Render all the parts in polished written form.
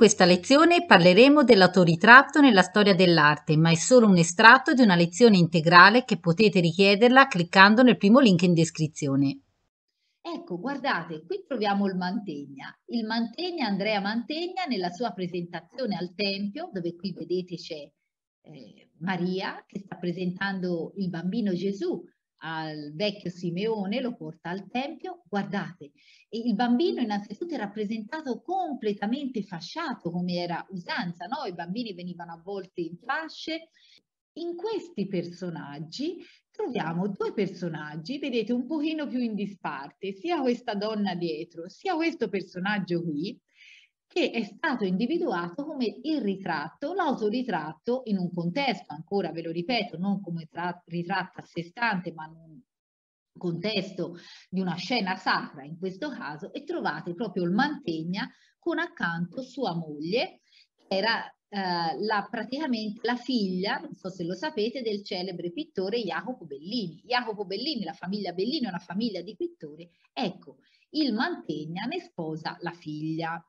questa lezione parleremo dell'autoritratto nella storia dell'arte, ma è solo un estratto di una lezione integrale che potete richiederla cliccando nel primo link in descrizione. Ecco, guardate, qui troviamo il Mantegna, Andrea Mantegna, nella sua presentazione al Tempio, dove qui vedete c'è Maria che sta presentando il bambino Gesù al vecchio Simeone, lo porta al Tempio. Guardate, e il bambino innanzitutto è rappresentato completamente fasciato, come era usanza, no? I bambini venivano avvolti in fasce. In questi personaggi troviamo due personaggi, vedete, un pochino più in disparte, sia questa donna dietro, sia questo personaggio qui, che è stato individuato come il ritratto, l'autoritratto in un contesto, ancora ve lo ripeto, non come ritratto a sé stante, ma in un contesto di una scena sacra in questo caso, e trovate proprio il Mantegna con accanto sua moglie, che era praticamente la figlia, non so se lo sapete, del celebre pittore Jacopo Bellini. Jacopo Bellini, la famiglia Bellini è una famiglia di pittori. Ecco, il Mantegna ne sposa la figlia.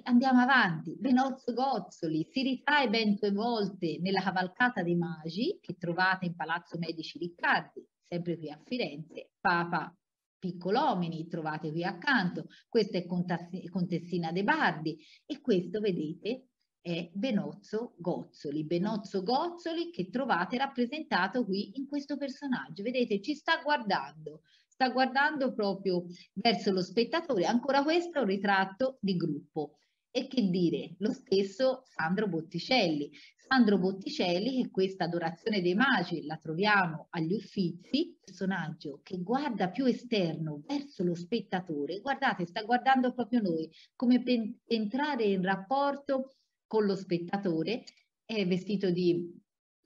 Andiamo avanti. Benozzo Gozzoli si ritrae ben 2 volte nella cavalcata dei Magi che trovate in Palazzo Medici Riccardi, sempre qui a Firenze. Papa Piccolomini trovate qui accanto. Questa è Contessina De Bardi e questo, vedete, è Benozzo Gozzoli. Benozzo Gozzoli che trovate rappresentato qui in questo personaggio. Vedete, ci sta guardando proprio verso lo spettatore. Ancora questo è un ritratto di gruppo. E che dire, lo stesso Sandro Botticelli. Sandro Botticelli, che questa Adorazione dei Magi la troviamo agli Uffizi, personaggio che guarda più esterno verso lo spettatore. Guardate, sta guardando proprio noi, come per entrare in rapporto con lo spettatore. È vestito di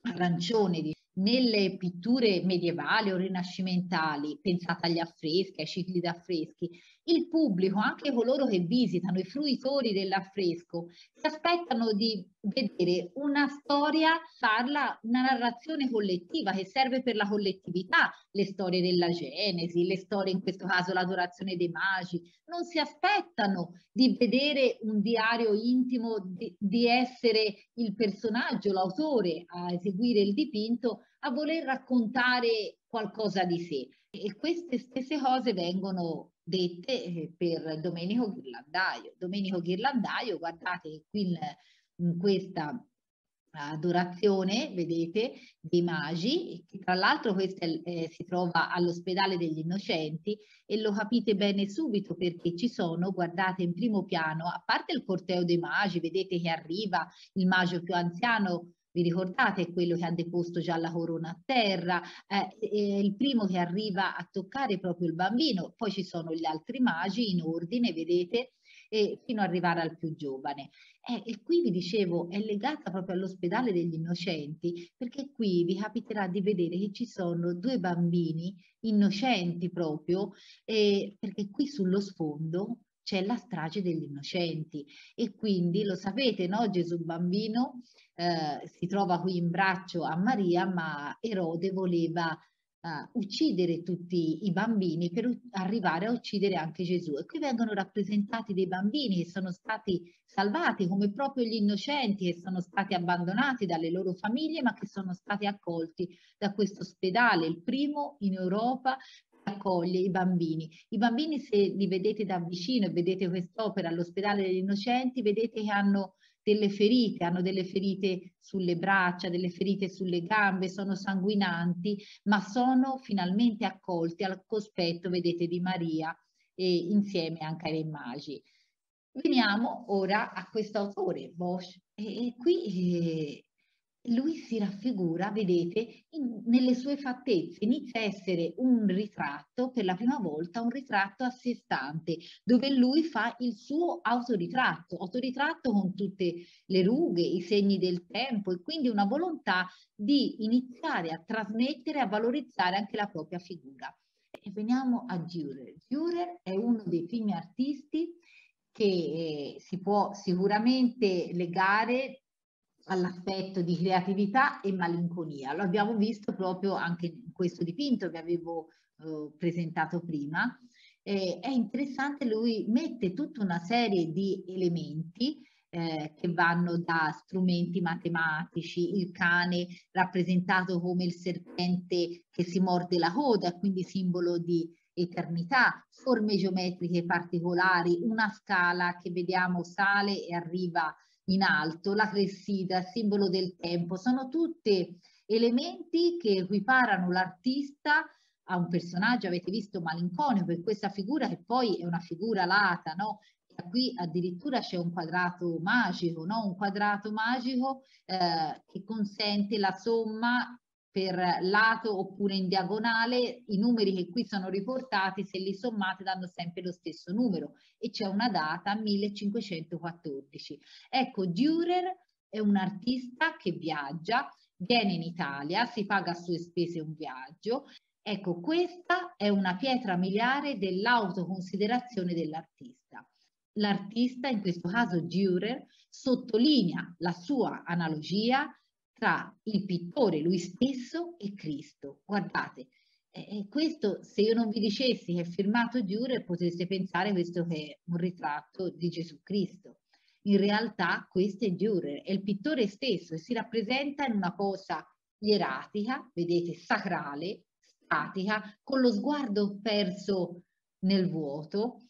arancione, nelle pitture medievali o rinascimentali, pensate agli affreschi, ai cicli d'affreschi, il pubblico, anche coloro che visitano, i fruitori dell'affresco, si aspettano di vedere una storia, una narrazione collettiva che serve per la collettività, le storie della Genesi, le storie, in questo caso l'Adorazione dei Magi. Non si aspettano di vedere un diario intimo, di essere il personaggio, l'autore a eseguire il dipinto, a voler raccontare qualcosa di sé. E queste stesse cose vengono dette per Domenico Ghirlandaio. Domenico Ghirlandaio, guardate qui in questa Adorazione, vedete, dei Magi, che tra l'altro questa si trova all'Ospedale degli Innocenti, e lo capite bene subito perché ci sono, guardate in primo piano, a parte il corteo dei Magi, vedete che arriva il magio più anziano. Vi ricordate quello che ha deposto già la corona a terra, il primo che arriva a toccare proprio il bambino, poi ci sono gli altri magi in ordine, vedete, fino ad arrivare al più giovane. E qui vi dicevo, è legata proprio all'Ospedale degli Innocenti, perché qui vi capiterà di vedere che ci sono 2 bambini innocenti proprio, perché qui sullo sfondo c'è la strage degli innocenti e quindi lo sapete, no? Gesù bambino si trova qui in braccio a Maria, ma Erode voleva uccidere tutti i bambini per arrivare a uccidere anche Gesù. E qui vengono rappresentati dei bambini che sono stati salvati come proprio gli innocenti, che sono stati abbandonati dalle loro famiglie, ma che sono stati accolti da questo ospedale, il primo in Europa che accoglie i bambini. I bambini, se li vedete da vicino e vedete quest'opera all'Ospedale degli Innocenti, vedete che hanno delle ferite sulle braccia, delle ferite sulle gambe, sono sanguinanti, ma sono finalmente accolti al cospetto, vedete, di Maria insieme anche ai Magi. Veniamo ora a questo autore, Bosch, e qui lui si raffigura, vedete, nelle sue fattezze, inizia a essere un ritratto, per la prima volta un ritratto a sé stante, dove lui fa il suo autoritratto con tutte le rughe, i segni del tempo e quindi una volontà di iniziare a trasmettere, a valorizzare anche la propria figura. E veniamo a Dürer. Dürer è uno dei primi artisti che si può sicuramente legare all'aspetto di creatività e malinconia. Lo abbiamo visto proprio anche in questo dipinto che avevo presentato prima. È interessante, lui mette tutta una serie di elementi che vanno da strumenti matematici, il cane rappresentato come il serpente che si morde la coda, quindi simbolo di eternità, forme geometriche particolari, una scala che vediamo sale e arriva in alto, la clessida, simbolo del tempo, sono tutte elementi che equiparano l'artista a un personaggio, avete visto malinconico, e questa figura che poi è una figura lata, no? Qui addirittura c'è un quadrato magico, no? Un quadrato magico che consente la somma per lato oppure in diagonale. I numeri che qui sono riportati, se li sommate, danno sempre lo stesso numero, e c'è una data, 1514. Ecco, Dürer è un artista che viaggia, viene in Italia, si paga a sue spese un viaggio. Ecco, questa è una pietra miliare dell'autoconsiderazione dell'artista. L'artista, in questo caso Dürer, sottolinea la sua analogia tra il pittore, lui stesso, e Cristo. Guardate, questo, se io non vi dicessi che è firmato Dürer, potreste pensare questo che è un ritratto di Gesù Cristo. In realtà questo è Dürer, è il pittore stesso, e si rappresenta in una cosa ieratica, vedete, sacrale, statica, con lo sguardo perso nel vuoto.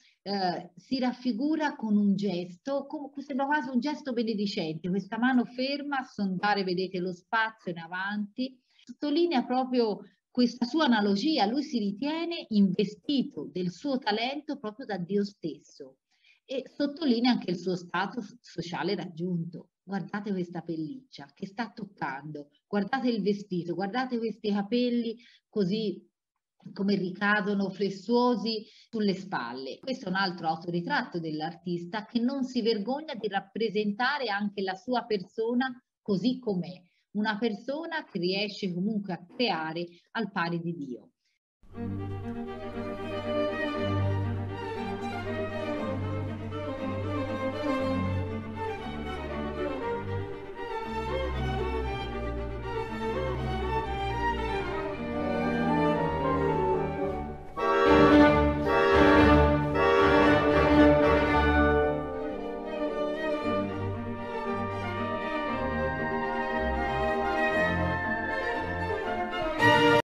Si raffigura con un gesto, sembra quasi un gesto benedicente, questa mano ferma a sondare, vedete, lo spazio in avanti, sottolinea proprio questa sua analogia. Lui si ritiene investito del suo talento proprio da Dio stesso, e sottolinea anche il suo status sociale raggiunto. Guardate questa pelliccia che sta toccando, guardate il vestito, guardate questi capelli così come ricadono flessuosi sulle spalle. Questo è un altro autoritratto dell'artista, che non si vergogna di rappresentare anche la sua persona così com'è, una persona che riesce comunque a creare al pari di Dio.